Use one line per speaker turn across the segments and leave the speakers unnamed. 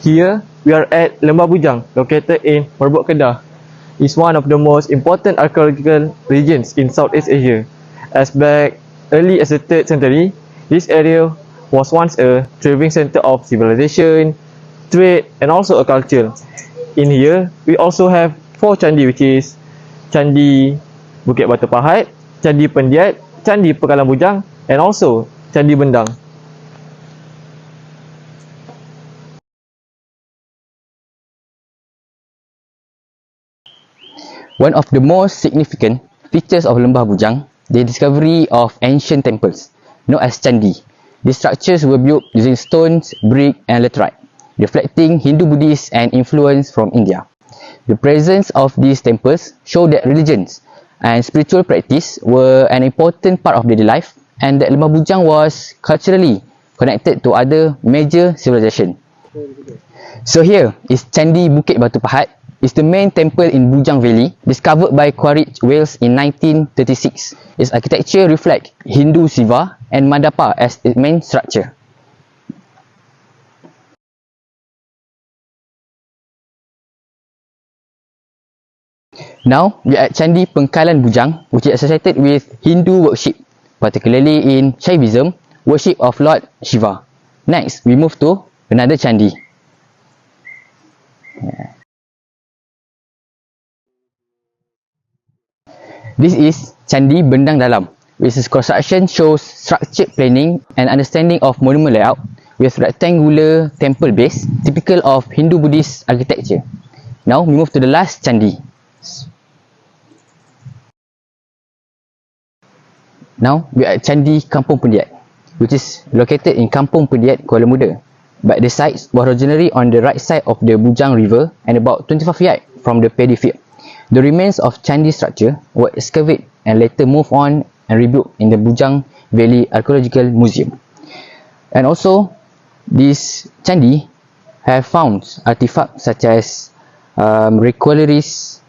Here, we are at Lembah Bujang, located in Merbok, Kedah. It's one of the most important archaeological regions in Southeast Asia. As back early as the 3rd century, this area was once a thriving center of civilization, trade, and also a culture. In here, we also have 4 candi, which is Candi Bukit Batu Pahat, Candi Pendiat, Candi Pekalan Bujang, and also Candi Bendang.
One of the most significant features of Lembah Bujang, the discovery of ancient temples, known as candi. These structures were built using stones, brick, and laterite, reflecting Hindu, Buddhist, and influence from India. The presence of these temples show that religions and spiritual practice were an important part of daily life, and that Lembah Bujang was culturally connected to other major civilizations. So here is Candi Bukit Batu Pahat. It's the main temple in Bujang Valley, discovered by Quaritch, Wales in 1936. Its architecture reflects Hindu Shiva and Mandapa as its main structure. Now, we are at Candi Pekalan Bujang, which is associated with Hindu worship, particularly in Shaivism, worship of Lord Shiva. Next, we move to another candi. This is Candi Bendang Dalam, which is construction shows structured planning and understanding of monument layout with rectangular temple base, typical of Hindu-Buddhist architecture. Now, we move to the last candi. Now, we are at Candi Kampung Pendiat, which is located in Kampung Pendiat, Kuala Muda. But the site was originally on the right side of the Bujang River and about 25 yards from the paddy field. The remains of candi structure were excavated and later moved on and rebuilt in the Bujang Valley Archaeological Museum. And also, these candi have found artifacts such as reliquaries,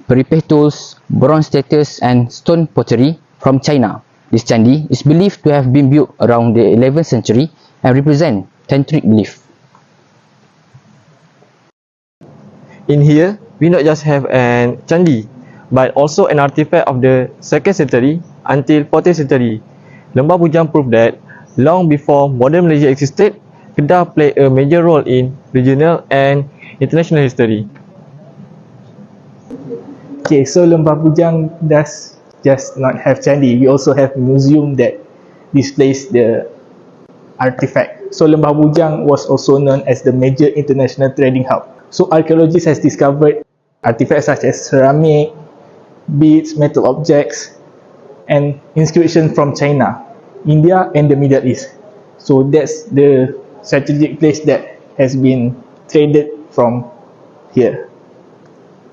repair tools, bronze statues, and stone pottery from China. This candi is believed to have been built around the 11th century and represent tantric belief.
In here, we not just have an candi, but also an artifact of the 2nd century until 14th century. Lembah Bujang proved that long before modern Malaysia existed, Kedah played a major role in regional and international history.
Okay, so Lembah Bujang does just not have candi. We also have a museum that displays the artifact. So Lembah Bujang was also known as the major international trading hub. So archaeologists has discovered artifacts such as ceramic, beads, metal objects, and inscriptions from China, India, and the Middle East. So that's the strategic place that has been traded from here.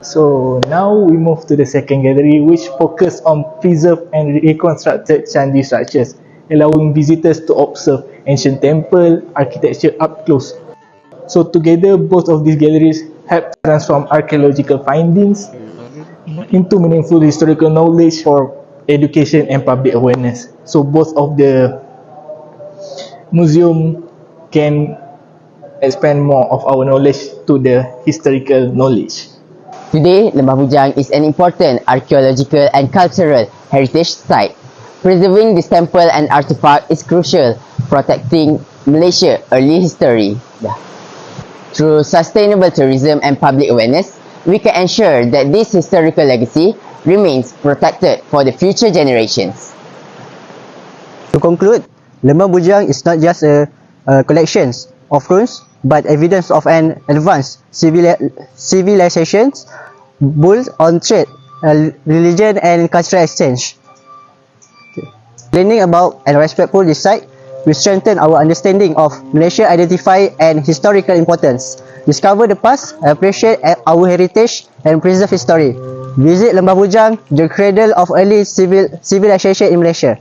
So now we move to the second gallery, which focus on preserved and reconstructed candi structures, allowing visitors to observe ancient temple architecture up close. So together, both of these galleries help transform archaeological findings into meaningful historical knowledge for education and public awareness. So both of the museum can expand more of our knowledge to the historical knowledge.
Today, Lembah Bujang is an important archaeological and cultural heritage site. Preserving this temple and artifact is crucial protecting Malaysia's early history. Through sustainable tourism and public awareness, we can ensure that this historical legacy remains protected for the future generations.
To conclude, Lembah Bujang is not just a collection of ruins, but evidence of an advanced civilization built on trade, religion, and cultural exchange. Learning about and respectful this site, we strengthen our understanding of Malaysia's identity and historical importance. Discover the past, appreciate our heritage, and preserve history. Visit Lembah Bujang, the cradle of early civilization in Malaysia.